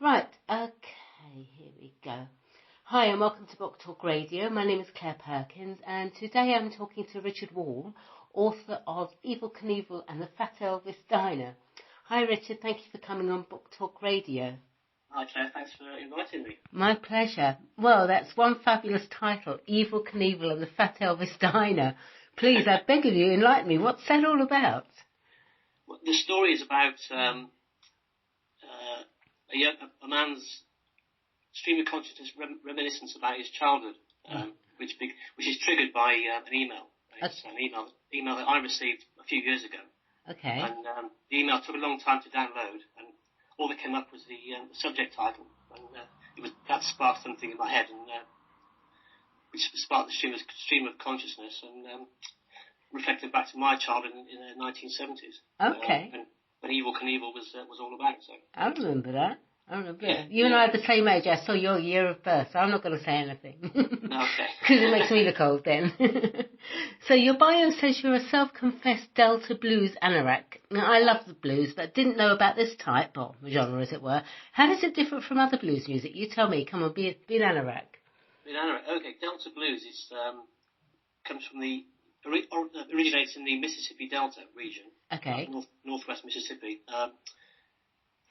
Right, okay, here we go. Hi and welcome to Book Talk Radio. My name is Claire Perkins and today I'm talking to Richard Wall, author of Evel Knievel and the Fat Elvis Diner. Hi Richard, thank you for coming on Book Talk Radio. Hi Claire, thanks for inviting me. My pleasure. Well, that's one fabulous title, Evel Knievel and the Fat Elvis Diner. Please, I beg of you, enlighten me. What's that all about? Well, the story is about a man's stream of consciousness reminiscence about his childhood, which is triggered by an email. It's an email that I received a few years ago. Okay. And the email took a long time to download, and all that came up was the subject title, and that sparked something in my head, and which sparked the stream of consciousness, and reflected back to my childhood in the 1970s. Okay. When Evel Knievel was all about. So I remember that. Yeah, you and I are the same age. I saw your year of birth, so I'm not going to say anything. Okay. Because it makes me look old then. So your bio says you're a self-confessed Delta blues anorak. Now, I love the blues, but didn't know about this type, or genre as it were. How does it differ from other blues music? You tell me. Come on, be an anorak. Okay, Delta blues comes from originates in the Mississippi Delta region. Okay. Northwest Mississippi.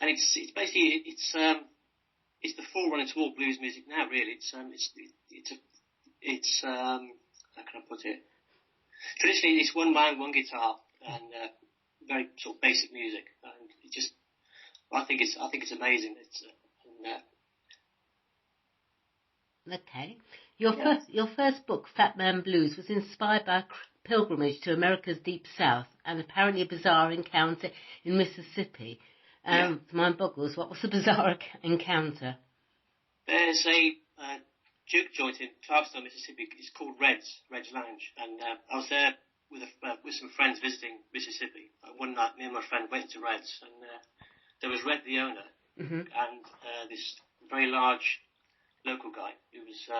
And it's basically it's the forerunner to all blues music now. Really, it's how can I put it? Traditionally, it's one man, one guitar, and very sort of basic music. And I think it's amazing. Okay. Your first book, Fat Man Blues, was inspired by a pilgrimage to America's Deep South and apparently a bizarre encounter in Mississippi. Mind boggles. What was the bizarre encounter? There's a juke joint in Clarksville, Mississippi. It's called Red's Lounge, and I was there with some friends visiting Mississippi. One night, me and my friend went to Red's, and there was Red, the owner, and this very large local guy who was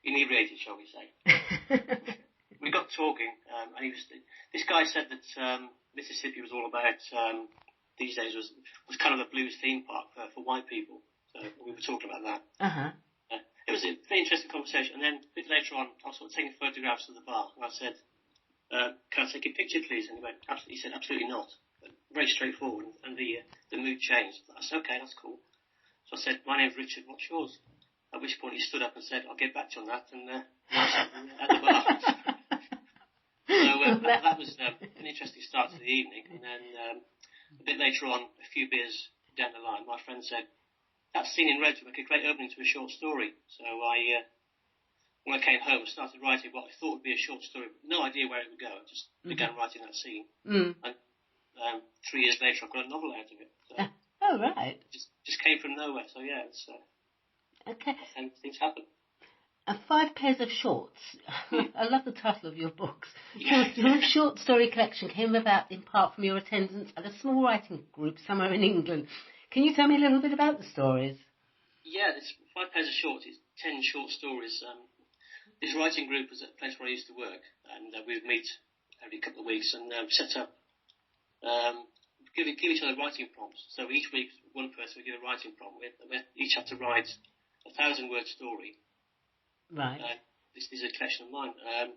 inebriated, shall we say. We got talking, and this guy said that Mississippi was all about these days was kind of a blues theme park for white people. So we were talking about that. It was a very interesting conversation. And then a bit later on, I was sort of taking photographs of the bar, and I said, "Can I take a picture, please?" And he said, "Absolutely not." But very straightforward, and the mood changed. I said, "Okay, that's cool." So I said, "My name's Richard. What's yours?" At which point he stood up and said, "I'll get back to you on that," and at the bar. So that was an interesting start to the evening. And then a bit later on, a few beers down the line, my friend said, "That scene in Red would make a great opening to a short story." So when I came home, I started writing what I thought would be a short story, but no idea where it would go. I just began writing that scene. And 3 years later, I've got a novel out of it. So oh, right. It just came from nowhere. So yeah, it's okay. And things happen. And 5 pairs of shorts. I love the title of your books. Your short story collection came about in part from your attendance at a small writing group somewhere in England. Can you tell me a little bit about the stories? Yeah, this 5 pairs of shorts is 10 short stories. This writing group was at a place where I used to work, and we would meet every couple of weeks and set up, give each other writing prompts. So each week, one person would give a writing prompt. We each had to write a 1,000-word story. Right. This is a collection of mine. And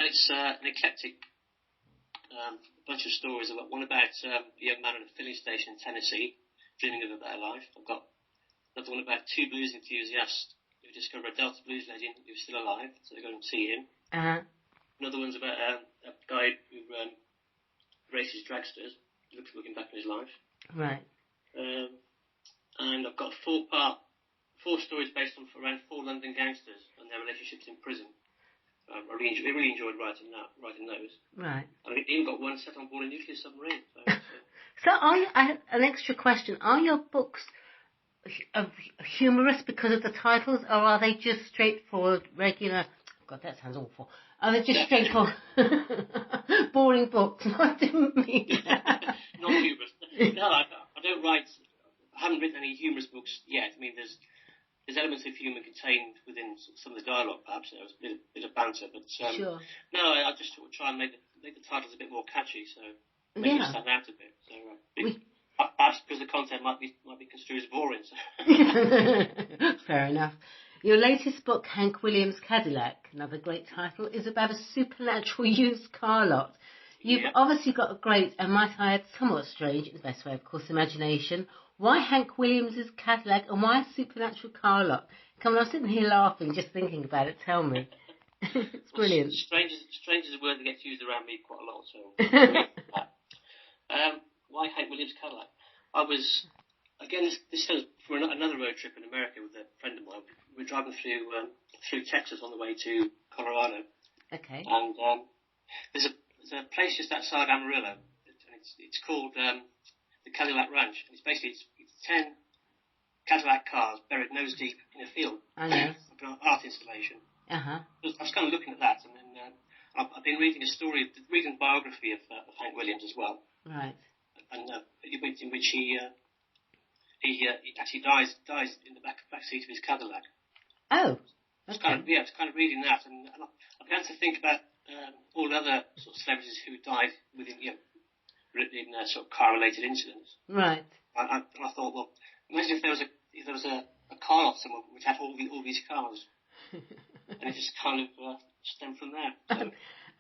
it's an eclectic bunch of stories. I've got one about a young man at a filling station in Tennessee, dreaming of a better life. I've got another one about 2 blues enthusiasts who discover a Delta blues legend who's still alive, so they go and see him. Another one's about a guy who races dragsters, looking back on his life. Right. And I've got 4 stories based on around 4 London gangsters and their relationships in prison. I really enjoyed writing those. Right. I even got one set on board a nuclear submarine. So an extra question. Are your books humorous because of the titles, or are they just straightforward, regular... God, that sounds awful. Are they just straightforward, boring books? I didn't mean that. Not humorous. No, I don't write... I haven't written any humorous books yet. I mean, there's elements of humour contained within some of the dialogue, perhaps. There was a bit of banter, but sure. No, I just try and make the titles a bit more catchy, so make them stand out a bit. So Perhaps because the content might be construed as boring. So. Fair enough. Your latest book, Hank Williams' Cadillac, another great title, is about a supernatural used car lot. You've obviously got a great, and might I add, somewhat strange, in the best way, of course, imagination. Why Hank Williams' Cadillac and why a supernatural car lot? Come on, I'm sitting here laughing just thinking about it. Tell me. It's brilliant. Strange is a word that gets used around me quite a lot. So, why Hank Williams' Cadillac? I was, again, this was for another road trip in America with a friend of mine. We were driving through Texas on the way to Colorado. Okay. And there's a place just outside Amarillo, and it's called the Cadillac Ranch. And it's 10 Cadillac cars buried nose deep in a field. I know. Like an art installation. Uh-huh. I was kind of looking at that, and then I've been reading reading the biography of Hank Williams as well. Right. And in which he actually dies in the back seat of his Cadillac. Oh. Okay. I was kind of reading that, and I began to think about all the other sort of celebrities who died within in sort of car-related incidents. Right. And I thought, well, imagine if there was a car lot somewhere which had all these cars, and it just kind of stemmed from there. So.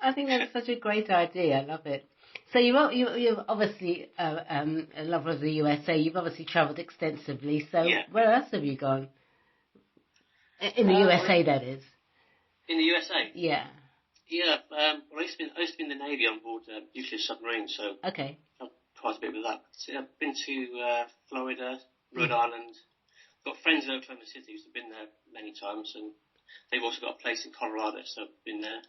I think that's such a great idea. I love it. So you're obviously a lover of the USA. You've obviously travelled extensively. So where else have you gone? In the USA, that is. In the USA? Yeah. Yeah. Well, I used to be in the Navy on board nuclear submarines, so okay. I've quite a bit with that. So I've been to Florida, Rhode Island. I've got friends in Oklahoma City who've been there many times, and they've also got a place in Colorado, so I've been there.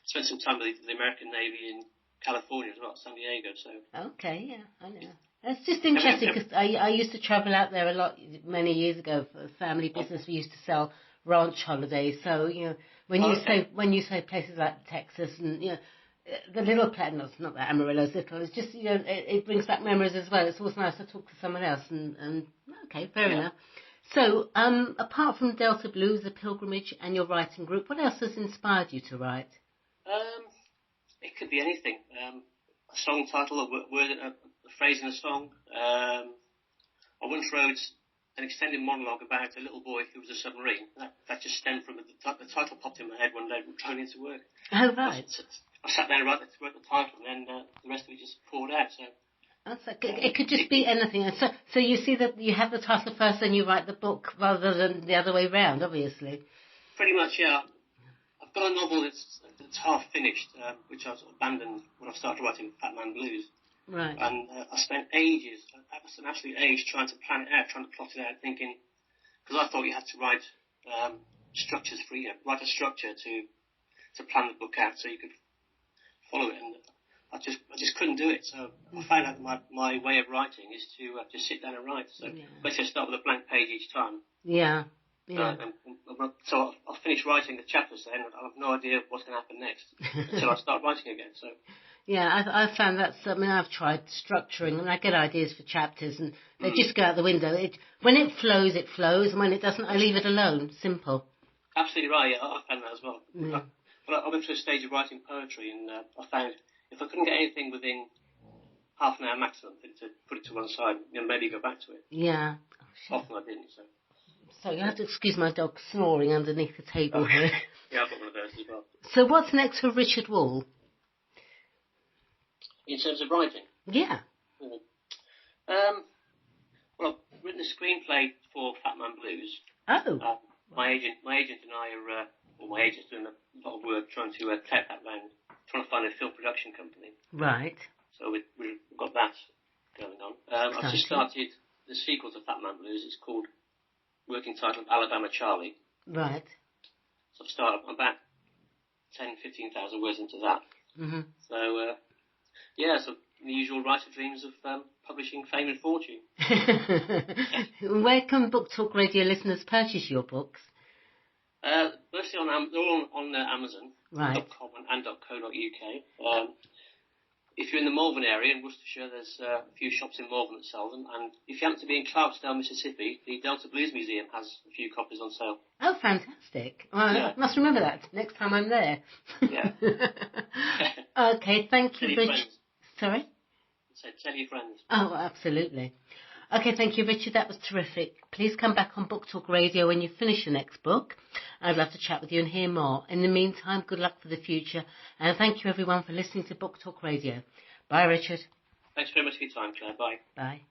Spent some time with the American Navy in California as well, San Diego. So. Okay, yeah, I know. That's just interesting because I used to travel out there a lot many years ago for family business. We used to sell ranch holidays. So when you say places like Texas and the little planet, not that Amarillo's little, it's just it brings back memories as well. It's always nice to talk to someone else and okay, fair enough. So apart from Delta Blues, The Pilgrimage, and your writing group, what else has inspired you to write? It could be anything. A song title, a phrase in a song. I once wrote an extended monologue about a little boy who was a submarine. That just stemmed from the title popped in my head one day going into work. Oh, right. I sat down and wrote the title, and then the rest of it just poured out. So. It could just be anything. So you see that you have the title first, and you write the book rather than the other way round, obviously. Pretty much, yeah. I've got a novel that's half finished, which I sort of abandoned when I started writing Fat Man Blues. Right. And I spent ages, an absolute age, trying to plan it out, trying to plot it out, thinking, because I thought you had to write structures for write a structure to plan the book out so you could follow it, and I just couldn't do it. So I found out that my way of writing is to just sit down and write. So basically I start with a blank page each time. Yeah. Yeah. So I'll finish writing the chapters then, and I have no idea what's going to happen next until I start writing again. So. Yeah, I've found that. I've tried structuring, and I get ideas for chapters, and they just go out the window. When it flows, and when it doesn't, I leave it alone. Simple. Absolutely right. Yeah, I found that as well. Yeah. But I went through a stage of writing poetry, and I found if I couldn't get anything within half an hour maximum, to put it to one side, maybe go back to it. Yeah. Often I didn't. So you have to excuse my dog snoring underneath the table here. Yeah, I've got one of those as well. So what's next for Richard Wall? In terms of writing? Yeah. Well, I've written a screenplay for Fat Man Blues. Oh. My agent and I are, my agent's doing a lot of work trying to tap that round, trying to find a film production company. Right. So we've got that going on. I've just started the sequel to Fat Man Blues. It's called, working title, Alabama Charlie. Right. So I've started about 15,000 words into that. Mm-hmm. So, so the usual writer dreams of publishing fame and fortune. Where can Book Talk Radio listeners purchase your books? Mostly they're all on Amazon, right. .com and .co.uk. If you're in the Malvern area in Worcestershire, there's a few shops in Malvern that sell them. And if you happen to be in Clarksdale, Mississippi, the Delta Blues Museum has a few copies on sale. Oh, fantastic. Well, I must remember that next time I'm there. Yeah. Okay, thank you, Richard. Sorry? So tell your friends. Oh, absolutely. Okay, thank you, Richard. That was terrific. Please come back on Book Talk Radio when you finish your next book. I'd love to chat with you and hear more. In the meantime, good luck for the future. And thank you, everyone, for listening to Book Talk Radio. Bye, Richard. Thanks very much for your time, Claire. Bye. Bye.